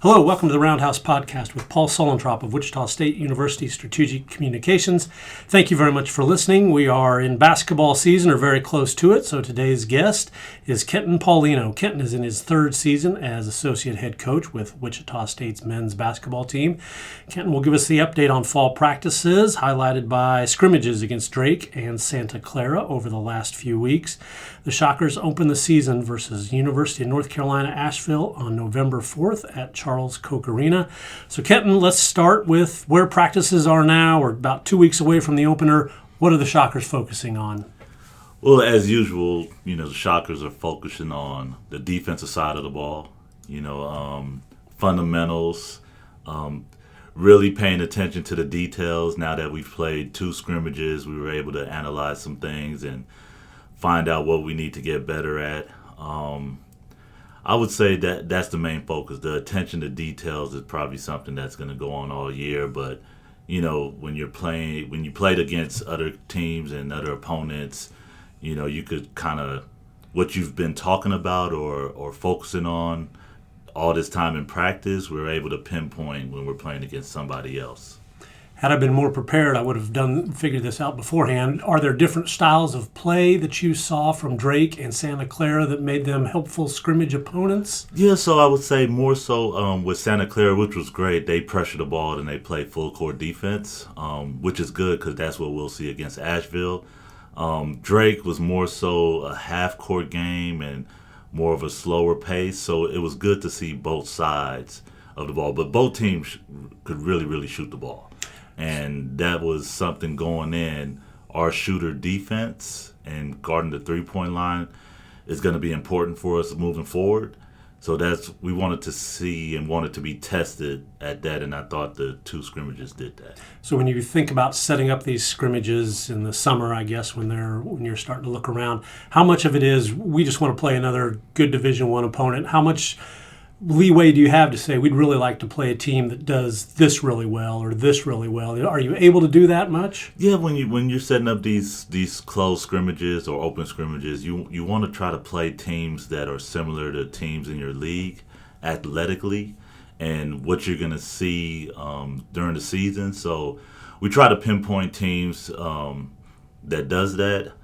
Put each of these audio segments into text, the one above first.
Hello, welcome to the Roundhouse podcast with Paul Sulentrop of Wichita State University Strategic Communications. Thank you very much for listening. We are in basketball season or very close to it, so today's guest is Kenton Paulino. Kenton is in his third season as associate head coach with Wichita State's men's basketball team. Kenton will give us the update on fall practices, highlighted by scrimmages against Drake and Santa Clara over the last few weeks. The Shockers open the season versus University of North Carolina Asheville on November 4th at Charles Koch Arena. So Kenton, let's start with where practices are now. We're about 2 weeks away from the opener. What are the Shockers focusing on? Well, as usual, the Shockers are focusing on the defensive side of the ball, fundamentals, really paying attention to the details. Now that we've played 2 scrimmages, we were able to analyze some things and find out what we need to get better at. I would say that that's the main focus. The attention to details is probably something that's going to go on all year. But when you played against other teams and other opponents, you could kind of what you've been talking about or focusing on all this time in practice, we're able to pinpoint when we're playing against somebody else. Had I been more prepared, I would have figured this out beforehand. Are there different styles of play that you saw from Drake and Santa Clara that made them helpful scrimmage opponents? Yeah, so I would say more so with Santa Clara, which was great. They pressure the ball and they play full court defense, which is good because that's what we'll see against Asheville. Drake was more so a half court game and more of a slower pace, so it was good to see both sides of the ball. But both teams could really, really shoot the ball. And that was something going in. Our shooter defense and guarding the three-point line is going to be important for us moving forward. So we wanted to see and wanted to be tested at that, and I thought the 2 scrimmages did that. So when you think about setting up these scrimmages in the summer, I guess when you're starting to look around, how much of it is we just want to play another good Division I opponent? How much leeway do you have to say we'd really like to play a team that does this really well or this really well? Are you able to do that much? Yeah, when you're setting up these closed scrimmages or open scrimmages, you want to try to play teams that are similar to teams in your league athletically and what you're going to see during the season. So we try to pinpoint teams that does that.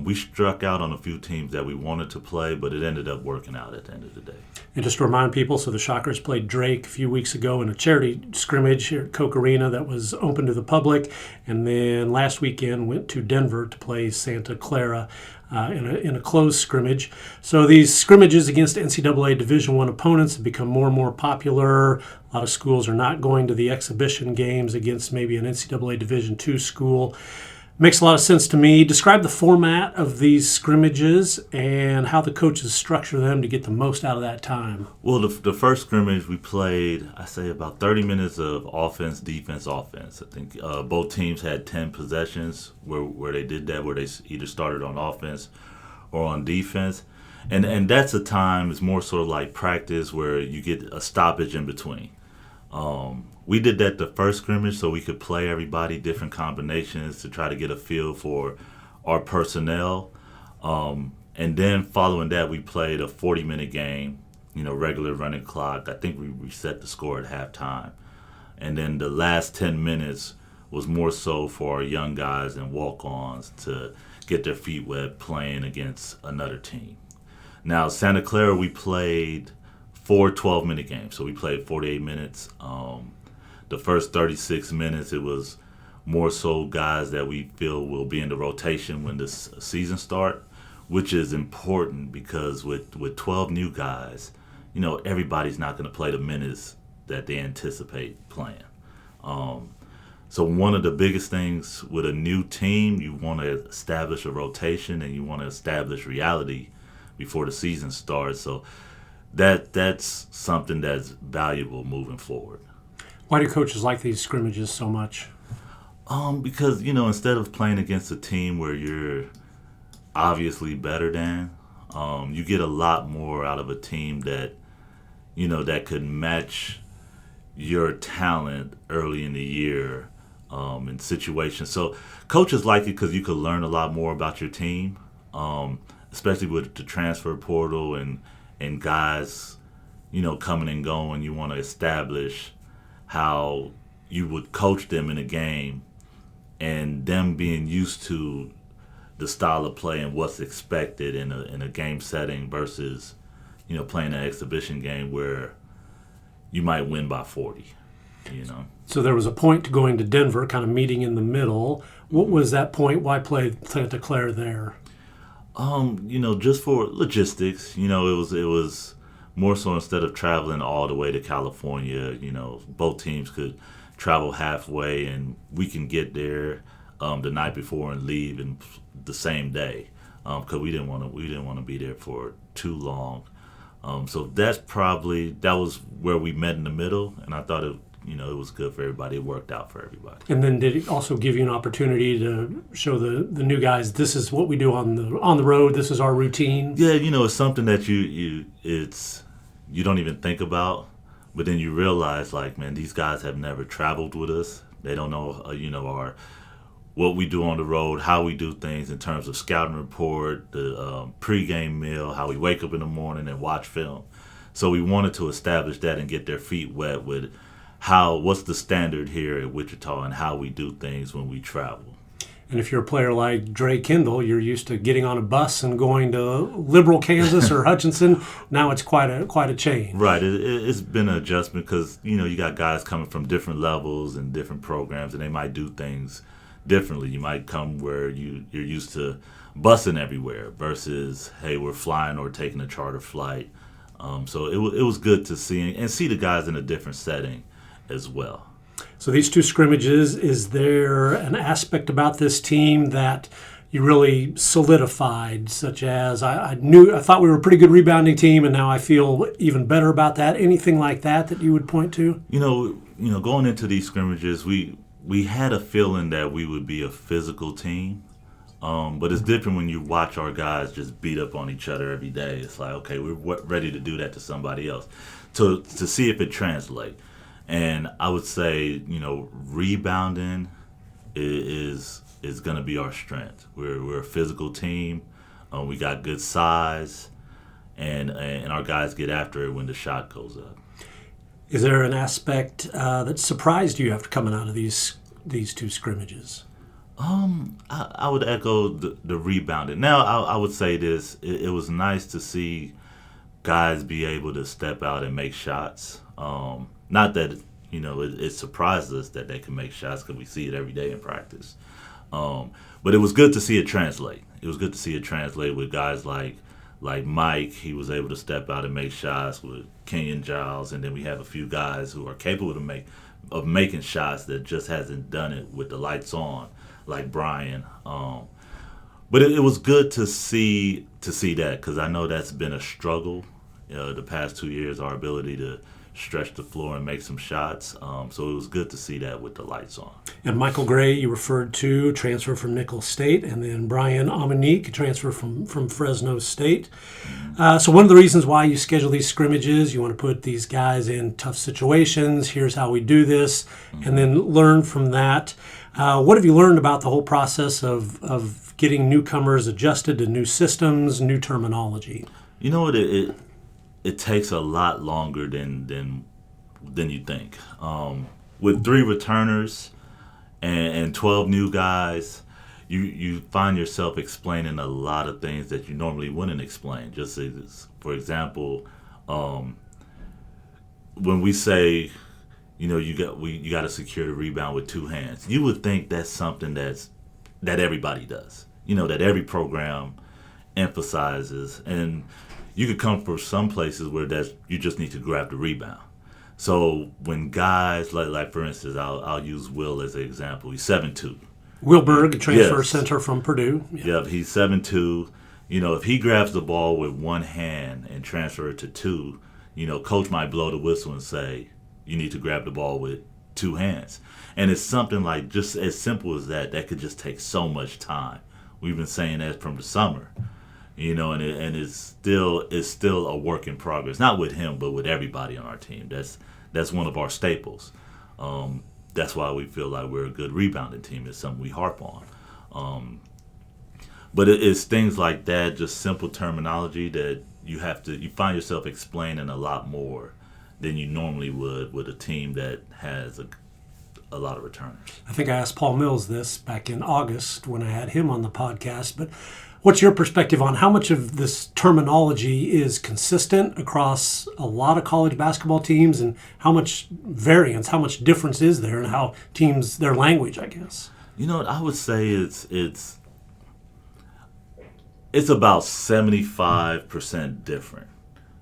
We struck out on a few teams that we wanted to play, but it ended up working out at the end of the day. And just to remind people, so the Shockers played Drake a few weeks ago in a charity scrimmage here at Koch Arena that was open to the public, and then last weekend went to Denver to play Santa Clara in a closed scrimmage. So these scrimmages against NCAA Division I opponents have become more and more popular. A lot of schools are not going to the exhibition games against maybe an NCAA Division II school. Makes a lot of sense to me. Describe the format of these scrimmages and how the coaches structure them to get the most out of that time. Well, the first scrimmage we played, I say about 30 minutes of offense, defense, offense. I think both teams had 10 possessions where they did that, where they either started on offense or on defense. And that's a time, it's more sort of like practice where you get a stoppage in between. We did that the first scrimmage so we could play everybody different combinations to try to get a feel for our personnel. And then following that, we played a 40-minute game, regular running clock. I think we reset the score at halftime. And then the last 10 minutes was more so for our young guys and walk-ons to get their feet wet playing against another team. Now, Santa Clara, we played 4 12-minute games. So we played 48 minutes. The first 36 minutes, it was more so guys that we feel will be in the rotation when this season starts, which is important because with 12 new guys, everybody's not going to play the minutes that they anticipate playing. So one of the biggest things with a new team, you want to establish a rotation and you want to establish reality before the season starts. So that's something that's valuable moving forward. Why do coaches like these scrimmages so much? Because, instead of playing against a team where you're obviously better than, you get a lot more out of a team that, that could match your talent early in the year in situations. So coaches like it because you could learn a lot more about your team, especially with the transfer portal and guys coming and going. You want to establish how you would coach them in a game, and them being used to the style of play and what's expected in a game setting versus, playing an exhibition game where you might win by 40. So there was a point to going to Denver, kind of meeting in the middle. What was that point? Why play Santa Clara there? Just for logistics. It was more so instead of traveling all the way to California. Both teams could travel halfway, and we can get there the night before and leave in the same day, because we didn't want to be there for too long. So that was where we met in the middle, and I thought it was good for everybody. It worked out for everybody. And then did it also give you an opportunity to show the new guys, this is what we do on the road, this is our routine? Yeah, it's something that you don't even think about, but then you realize, like, man, these guys have never traveled with us. They don't know, what we do on the road, how we do things in terms of scouting report, the pregame meal, how we wake up in the morning and watch film. So we wanted to establish that and get their feet wet with what's the standard here at Wichita and how we do things when we travel. And if you're a player like Dre Kendall, you're used to getting on a bus and going to Liberal, Kansas or Hutchinson. Now it's quite a change. Right. It's been an adjustment because, you got guys coming from different levels and different programs, and they might do things differently. You might come where you're used to busing everywhere versus, hey, we're flying or taking a charter flight. So it was good to see the guys in a different setting as well. So these two scrimmages, is there an aspect about this team that you really solidified, such as I thought we were a pretty good rebounding team, and now I feel even better about that? Anything like that you would point to? Going into these scrimmages, we had a feeling that we would be a physical team, but it's different when you watch our guys just beat up on each other every day. It's like, okay, we're ready to do that to somebody else, to see if it translates. And I would say, rebounding is going to be our strength. We're a physical team. We got good size, and our guys get after it when the shot goes up. Is there an aspect that surprised you after coming out of these two scrimmages? I would echo the rebounding. Now, I would say this. It was nice to see guys be able to step out and make shots. Not that, it surprised us that they can make shots because we see it every day in practice. But it was good to see it translate. It was good to see it translate with guys like Mike. He was able to step out and make shots with Kenyon Giles, and then we have a few guys who are capable of making shots that just hasn't done it with the lights on, like Brian. But it was good to see that, because I know that's been a struggle the past 2 years, our ability to stretch the floor and make some shots. So it was good to see that with the lights on. And Michael Gray, you referred to, transfer from Nicholls State, and then Brian Amanique, transfer from Fresno State. So one of the reasons why you schedule these scrimmages, you want to put these guys in tough situations. Here's how we do this, and then learn from that. What have you learned about the whole process of getting newcomers adjusted to new systems, new terminology? You know what? It takes a lot longer than you think. With 3 returners and 12 new guys, you find yourself explaining a lot of things that you normally wouldn't explain. Just as, for example, when we say, you got to secure the rebound with 2 hands, you would think that's something that everybody does. That every program emphasizes, and you could come from some places where you just need to grab the rebound. So when guys like for instance, I'll use Will as an example. He's 7'2". Wilberg, transfer center from Purdue. Yeah, he's 7'2". If he grabs the ball with 1 hand and transfer it to 2, coach might blow the whistle and say, you need to grab the ball with 2 hands. And it's something like just as simple as that could just take so much time. We've been saying that from the summer. And it's still a work in progress. Not with him, but with everybody on our team. That's one of our staples. That's why we feel like we're a good rebounding team. It's something we harp on. But it's things like that, just simple terminology that you find yourself explaining a lot more than you normally would with a team that has a lot of returners. I think I asked Paul Mills this back in August when I had him on the podcast, but what's your perspective on how much of this terminology is consistent across a lot of college basketball teams, and how much variance, how much difference is there in how teams, their language, I guess? You know what, I would say it's about 75% different.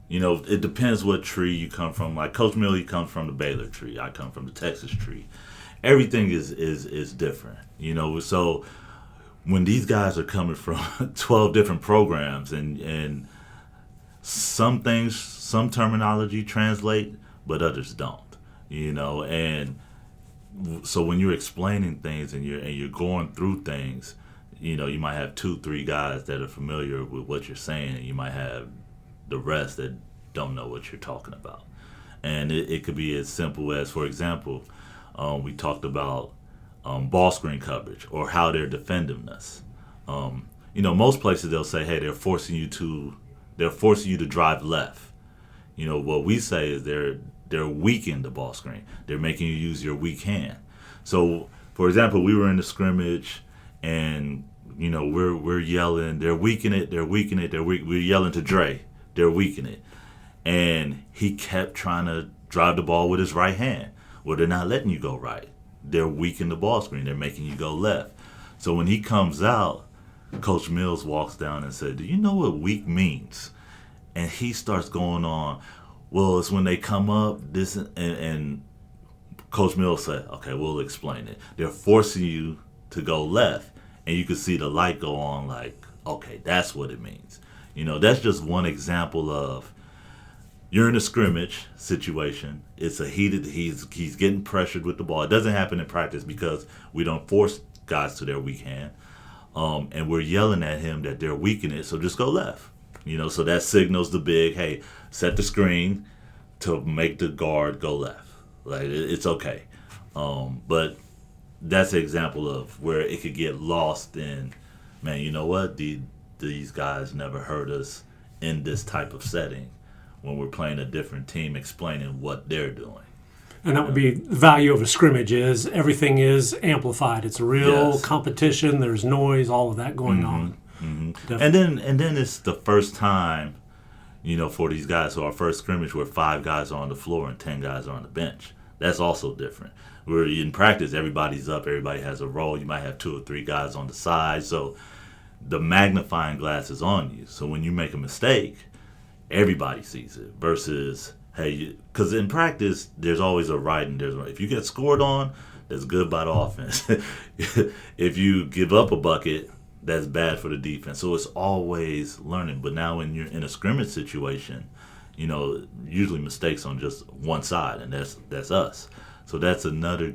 You know, it depends what tree you come from. Like Coach Mill, he comes from the Baylor tree. I come from the Texas tree. Everything is different. You know, so when these guys are coming from 12 different programs and some things, some terminology translate, but others don't. You know, and so when you're explaining things and you're going through things, you know, you might have 2-3 guys that are familiar with what you're saying, and you might have the rest that don't know what you're talking about. And it could be as simple as, for example, we talked about ball screen coverage or how they're defending us. You know, most places they'll say, hey, they're forcing you to drive left. You know, what we say is they're weakening the ball screen. They're making you use your weak hand. So, for example, we were in the scrimmage, and you know we're yelling, they're weakening it, we're yelling to Dre, they're weakening it, and he kept trying to drive the ball with his right hand. Well, they're not letting you go right. They're weakening the ball screen. They're making you go left. So when he comes out, Coach Mills walks down and said, do you know what weak means? And he starts going on, well, it's when they come up, this, and Coach Mills said, okay, we'll explain it. They're forcing you to go left, and you can see the light go on like, okay, that's what it means. You know, that's just one example of you're in a scrimmage situation. It's a heated, he's getting pressured with the ball. It doesn't happen in practice because we don't force guys to their weak hand. And we're yelling at him that they're weakening it, so just go left. You know, so that signals the big, hey, set the screen to make the guard go left. Like, it's okay. But that's an example of where it could get lost in, man, you know what? These guys never heard us in this type of setting when we're playing a different team, explaining what they're doing. And that would be the value of a scrimmage is everything is amplified. It's a real competition. There's noise, all of that going on. Mm-hmm. And then it's the first time, you know, for these guys. So our first scrimmage where 5 guys are on the floor and 10 guys are on the bench. That's also different. Where in practice, everybody's up, everybody has a role. You might have 2 or 3 guys on the side. So the magnifying glass is on you. So when you make a mistake, everybody sees it versus, hey, because in practice, there's always a right and there's a right. If you get scored on, that's good by the offense. If you give up a bucket, that's bad for the defense. So it's always learning. But now when you're in a scrimmage situation, you know, usually mistakes on just one side, and that's us. So that's another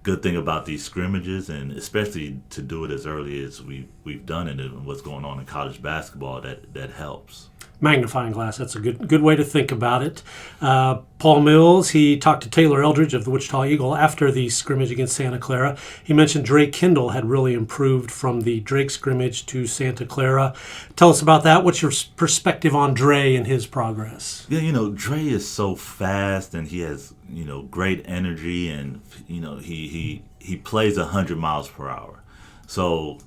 good thing about these scrimmages, and especially to do it as early as we've done it and what's going on in college basketball, that helps. Magnifying glass, that's a good way to think about it. Paul Mills, he talked to Taylor Eldridge of the Wichita Eagle after the scrimmage against Santa Clara. He mentioned Drake Kendall had really improved from the Drake scrimmage to Santa Clara. Tell us about that. What's your perspective on Dre and his progress? Yeah, you know, Dre is so fast, and he has, you know, great energy, and, you know, he plays 100 miles per hour. So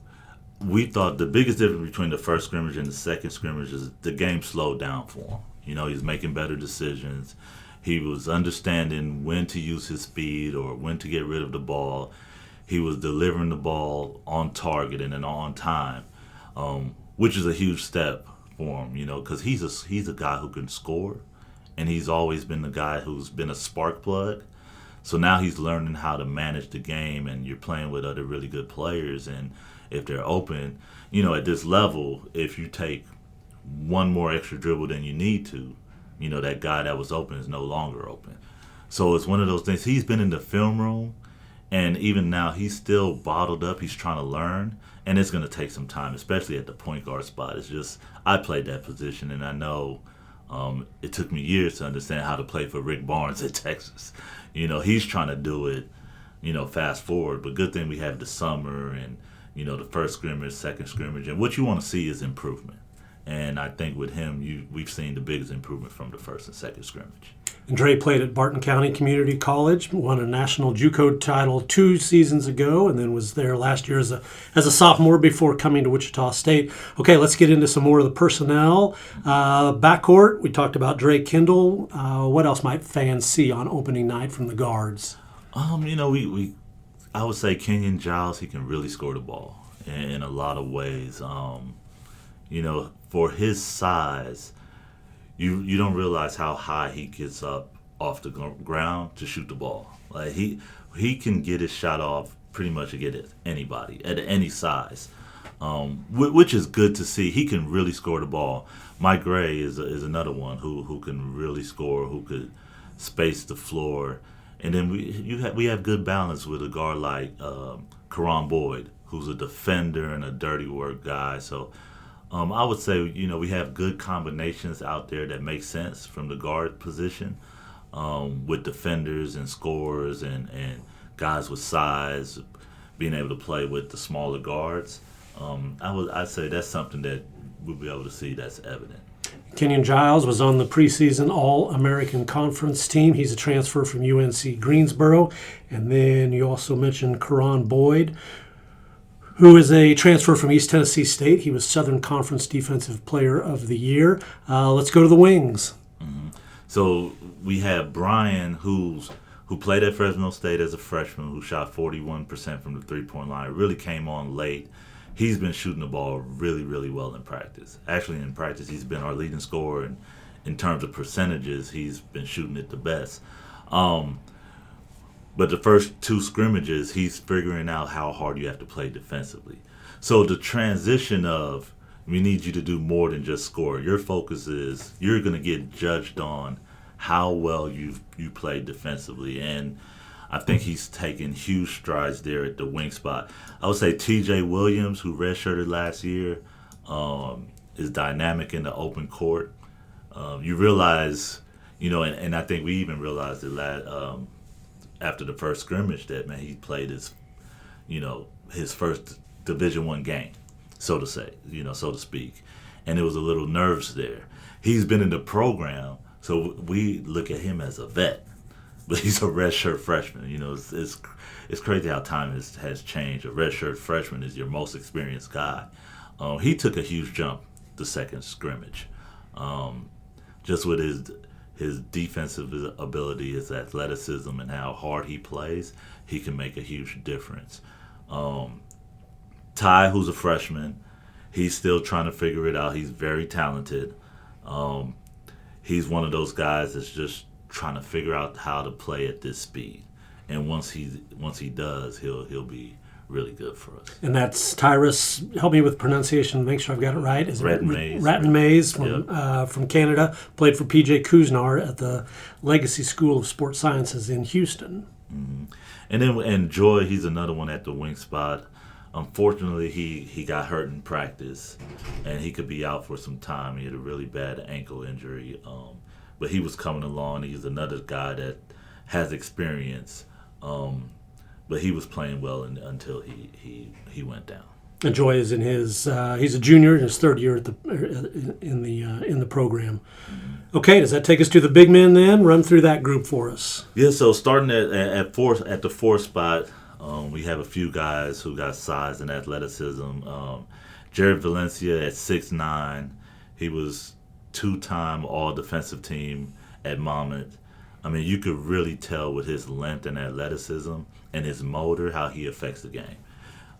we thought the biggest difference between the first scrimmage and the second scrimmage is the game slowed down for him. You know, he's making better decisions. He was understanding when to use his speed or when to get rid of the ball. He was delivering the ball on target and on time, which is a huge step for him, you know, because he's a guy who can score, and he's always been the guy who's been a spark plug. So now he's learning how to manage the game, and you're playing with other really good players, and if they're open, you know, at this level, if you take one more extra dribble than you need to, you know, that guy that was open is no longer open. So it's one of those things. He's been in the film room, and even now he's still bottled up. He's trying to learn, and it's going to take some time, especially at the point guard spot. It's just, I played that position, and I know it took me years to understand how to play for Rick Barnes at Texas. You know, he's trying to do it, you know, fast forward. But good thing we have the summer and, you know, the first scrimmage, second scrimmage. And what you want to see is improvement. And I think with him, we've seen the biggest improvement from the first and second scrimmage. And Dre played at Barton County Community College, won a national JUCO title 2 seasons ago, and then was there last year as a sophomore before coming to Wichita State. Okay, let's get into some more of the personnel. Backcourt, we talked about Dre Kendall. What else might fans see on opening night from the guards? I would say Kenton Giles, he can really score the ball in a lot of ways. For his size, you don't realize how high he gets up off the ground to shoot the ball. Like he can get his shot off pretty much against anybody at any size, which is good to see. He can really score the ball. Mike Gray is another one who can really score, who could space the floor. And then we have good balance with a guard like Karan Boyd, who's a defender and a dirty work guy. So I would say, we have good combinations out there that make sense from the guard position with defenders and scorers and guys with size, being able to play with the smaller guards. I'd say that's something that we'll be able to see that's evident. Kenton Giles was on the preseason All-American Conference team. He's a transfer from UNC Greensboro. And then you also mentioned Karan Boyd, who is a transfer from East Tennessee State. He was Southern Conference Defensive Player of the Year. Let's go to the wings. Mm-hmm. So we have Brian, who played at Fresno State as a freshman, who shot 41% from the three-point line. It really came on late. He's been shooting the ball really, really well in practice. Actually, in practice, he's been our leading scorer, and in terms of percentages, he's been shooting it the best. But the first 2 scrimmages, he's figuring out how hard you have to play defensively. So the transition of, we need you to do more than just score. Your focus is, you're going to get judged on how well you play defensively. And I think he's taken huge strides there at the wing spot. I would say TJ Williams, who redshirted last year, is dynamic in the open court. You realize, and I think we even realized it after the first scrimmage that, man, he played his first Division I game, so to speak. And there was a little nerves there. He's been in the program, so we look at him as a vet, but he's a redshirt freshman. It's crazy how time has changed. A redshirt freshman is your most experienced guy. He took a huge jump the second scrimmage, just with his defensive ability, his athleticism, and how hard he plays. He can make a huge difference. Ty, who's a freshman, he's still trying to figure it out. He's very talented. He's one of those guys that's just trying to figure out how to play at this speed. And once he does, he'll be really good for us. And that's Tyrus. Help me with pronunciation. Make sure I've got it right. Is Ratton Mays. Ratton Mays from Canada. Played for PJ Kuznar at the Legacy School of Sports Sciences in Houston. Mm-hmm. And Joy, he's another one at the wing spot. Unfortunately, he got hurt in practice, and he could be out for some time. He had a really bad ankle injury, but he was coming along. He's another guy that has experience, but he was playing well until he went down. And Joy is in his he's a junior in his third year at in the program. Mm-hmm. Okay, does that take us to the big men then? Run through that group for us. Yeah, so starting at the fourth spot, we have a few guys who got size and athleticism. Jared Valencia at 6'9", he was 2-time All-Defensive Team at Monmouth. I mean, you could really tell with his length and athleticism and his motor how he affects the game.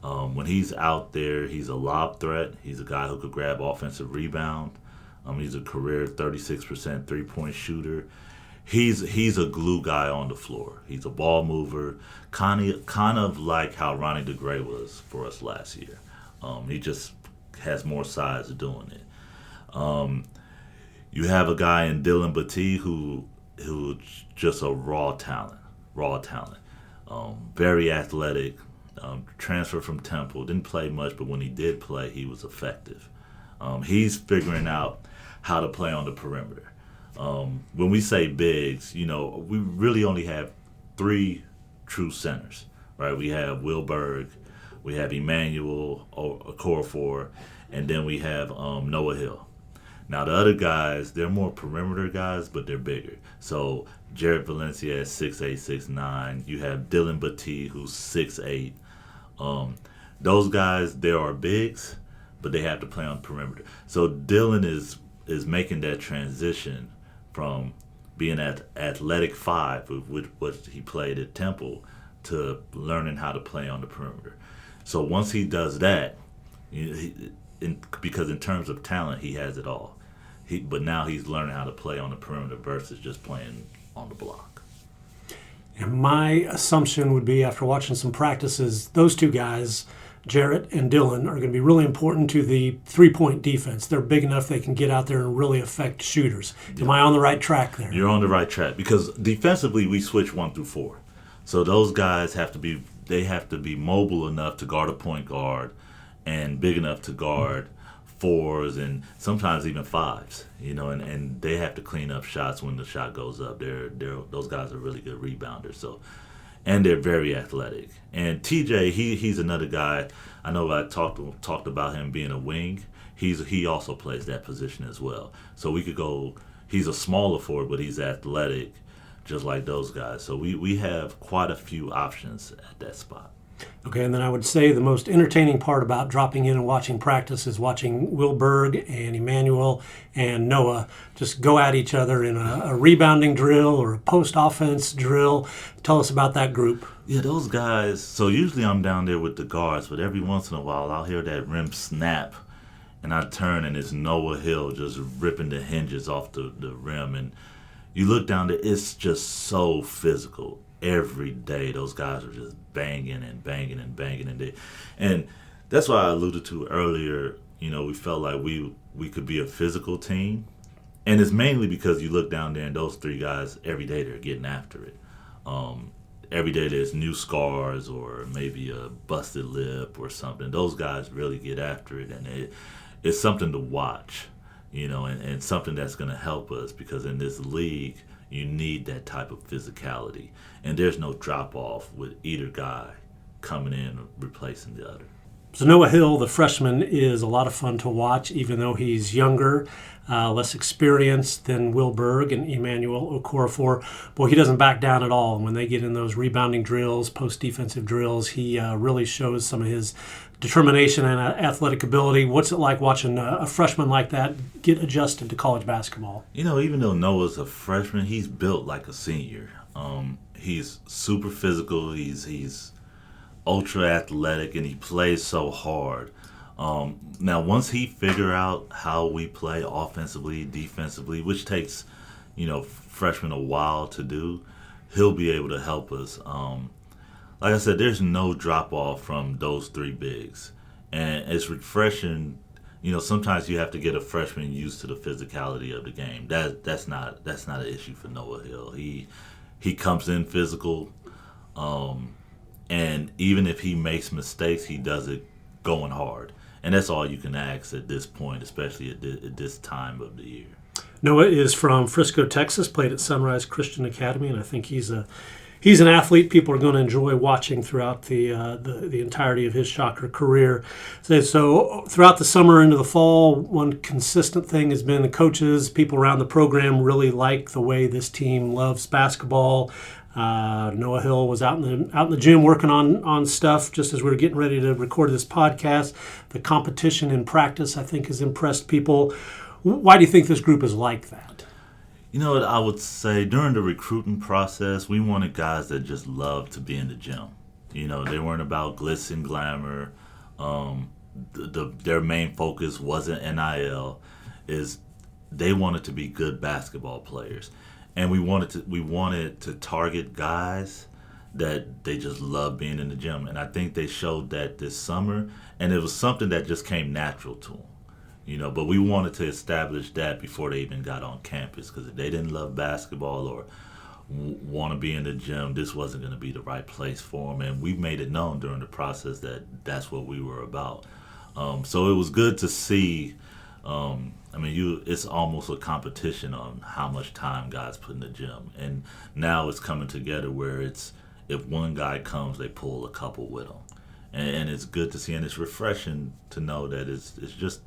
When he's out there, he's a lob threat. He's a guy who could grab offensive rebound. He's a career 36% three-point shooter. He's a glue guy on the floor. He's a ball mover, kind of like how Ronnie DeGray was for us last year. He just has more size doing it. You have a guy in Dylan Batee who just a raw talent. Very athletic. Transferred from Temple. Didn't play much, but when he did play, he was effective. He's figuring out how to play on the perimeter. When we say bigs, we really only have 3 true centers, right? We have Will Berg, we have Emmanuel Okorafor, and then we have Noah Hill. Now the other guys, they're more perimeter guys, but they're bigger. So Jared Valencia is 6'8", 6'9". You have Dylan Battie, who's 6'8". Those guys, they are bigs, but they have to play on perimeter. So Dylan is making that transition from being at athletic 5, with what he played at Temple, to learning how to play on the perimeter. So once he does that, because in terms of talent, he has it all. But now he's learning how to play on the perimeter versus just playing on the block. And my assumption would be, after watching some practices, those two guys, Jarrett and Dylan, are going to be really important to the three-point defense. They're big enough they can get out there and really affect shooters. Am I on the right track there? You're on the right track, because defensively we switch 1 through 4. So those guys have to be mobile enough to guard a point guard and big enough to guard 4s and sometimes even 5s, and they have to clean up shots when the shot goes up. Those guys are really good rebounders. So, and they're very athletic. And TJ, he's another guy. I know I talked about him being a wing. He also plays that position as well. So we could go. He's a smaller forward, but he's athletic, just like those guys. So we have quite a few options at that spot. Okay, and then I would say the most entertaining part about dropping in and watching practice is watching Will Berg and Emmanuel and Noah just go at each other in a rebounding drill or a post-offense drill. Tell us about that group. Yeah, those guys, so usually I'm down there with the guards, but every once in a while I'll hear that rim snap, and I turn and it's Noah Hill just ripping the hinges off the rim, and you look down there, it's just so physical. Every day, those guys are just banging and banging and banging. And that's why I alluded to earlier, we felt like we could be a physical team. And it's mainly because you look down there and those 3 guys, every day they're getting after it. Every day there's new scars or maybe a busted lip or something. Those guys really get after it. And it's something to watch, and something that's going to help us, because in this league, you need that type of physicality. And there's no drop-off with either guy coming in or replacing the other. So Noah Hill, the freshman, is a lot of fun to watch, even though he's younger, less experienced than Will Berg and Emmanuel Okorafor. Boy, he doesn't back down at all. And when they get in those rebounding drills, post-defensive drills, he really shows some of his determination and athletic ability. What's it like watching a freshman like that get adjusted to college basketball? Even though Noah's a freshman, he's built like a senior. He's super physical. He's ultra athletic, and he plays so hard. Now, once he figure out how we play offensively, defensively, which takes, freshmen a while to do, he'll be able to help us. Like I said, there's no drop off from those 3 bigs, and it's refreshing. Sometimes you have to get a freshman used to the physicality of the game. That's not an issue for Noah Hill. He comes in physical, and even if he makes mistakes, he does it going hard. And that's all you can ask at this point, especially at this time of the year. Noah is from Frisco, Texas, played at Sunrise Christian Academy, and I think he's an athlete people are going to enjoy watching throughout the entirety of his Shocker career. So throughout the summer into the fall, one consistent thing has been the coaches, people around the program really like the way this team loves basketball. Noah Hill was out in the gym working on stuff just as we were getting ready to record this podcast. The competition in practice, I think, has impressed people. Why do you think this group is like that? I would say during the recruiting process, we wanted guys that just loved to be in the gym. They weren't about glitz and glamour. Their main focus wasn't NIL. They wanted to be good basketball players. And we wanted to target guys that they just love being in the gym. And I think they showed that this summer, and it was something that just came natural to them. But we wanted to establish that before they even got on campus, because if they didn't love basketball or want to be in the gym, this wasn't going to be the right place for them. And we made it known during the process that that's what we were about. So it was good to see. It's almost a competition on how much time guys put in the gym. And now it's coming together where if one guy comes, they pull a couple with them. And it's good to see, and it's refreshing to know that it's just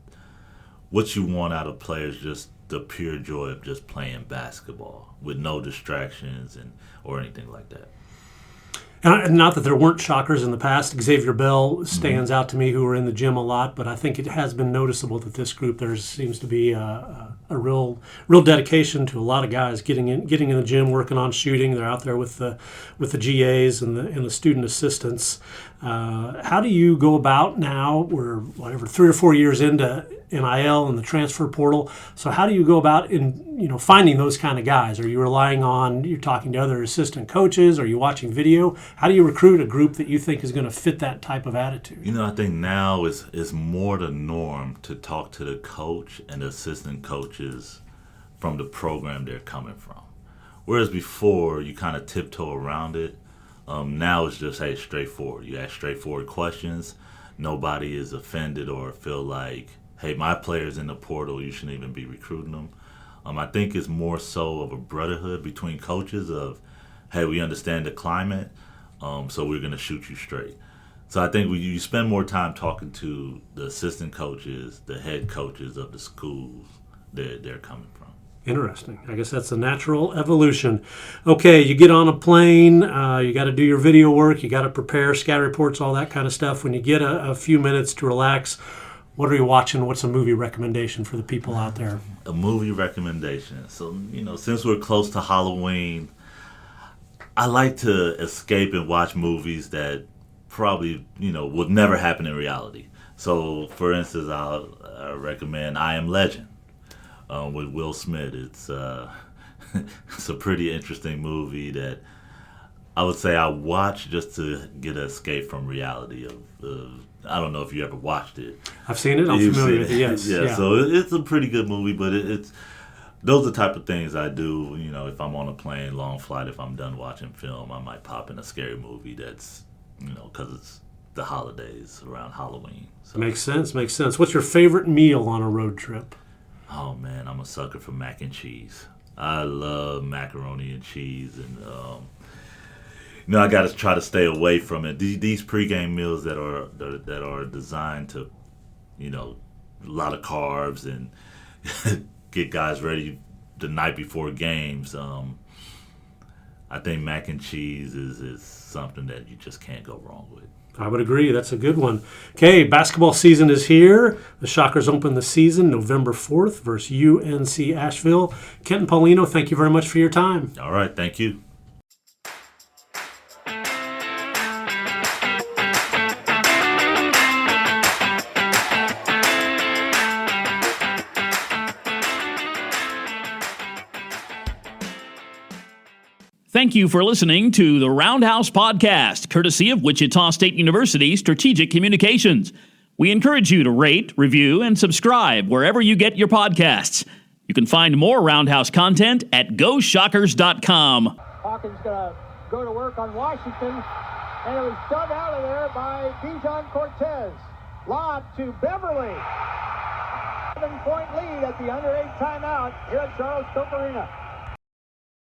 what you want out of players, just the pure joy of just playing basketball with no distractions or anything like that. And not that there weren't shockers in the past. Xavier Bell stands out to me, who are in the gym a lot, but I think it has been noticeable that this group, there seems to be a real dedication to a lot of guys getting in the gym, working on shooting. They're out there with the GAs and the student assistants. How do you go about now? We're 3 or 4 years into NIL and the transfer portal. So how do you go about finding those kind of guys? Are you relying on, you're talking to other assistant coaches? Are you watching video? How do you recruit a group that you think is going to fit that type of attitude? I think now is more the norm to talk to the coach and the assistant coaches from the program they're coming from. Whereas before, you kind of tiptoe around it. Now it's just, hey, straightforward. You ask straightforward questions. Nobody is offended or feel like, hey, my player's in the portal, you shouldn't even be recruiting them. I think it's more so of a brotherhood between coaches of, hey, we understand the climate, so we're going to shoot you straight. So I think you spend more time talking to the assistant coaches, the head coaches of the schools that they're coming from. Interesting. I guess that's a natural evolution. Okay, you get on a plane, you got to do your video work, you got to prepare scout reports, all that kind of stuff. When you get a few minutes to relax, what are you watching? What's a movie recommendation for the people out there? A movie recommendation. So, since we're close to Halloween, I like to escape and watch movies that probably, would never happen in reality. So, for instance, I'll recommend I Am Legend with Will Smith. It's it's a pretty interesting movie that I would say I watch just to get an escape from reality of I don't know if you ever watched it. I've seen it. I'm familiar with it. Yes. Yeah. So it's a pretty good movie, but it's those are the type of things I do. If I'm on a plane, long flight, if I'm done watching film, I might pop in a scary movie that's, because it's the holidays around Halloween. So. Makes sense. What's your favorite meal on a road trip? Oh, man, I'm a sucker for mac and cheese. I love macaroni and cheese, and I got to try to stay away from it. These pregame meals that are designed to, a lot of carbs and get guys ready the night before games. I think mac and cheese is something that you just can't go wrong with. I would agree. That's a good one. Okay, basketball season is here. The Shockers open the season November 4th versus UNC Asheville. Kenton Paulino, thank you very much for your time. All right, thank you. Thank you for listening to the Roundhouse podcast, courtesy of Wichita State University Strategic Communications. We encourage you to rate, review, and subscribe wherever you get your podcasts. You can find more Roundhouse content at GoShockers.com. Hawkins going to go to work on Washington, and it was dug out of there by Bijan Cortez. Lob to Beverly. 7-point lead at the under 8 timeout here at Charles Koch Arena.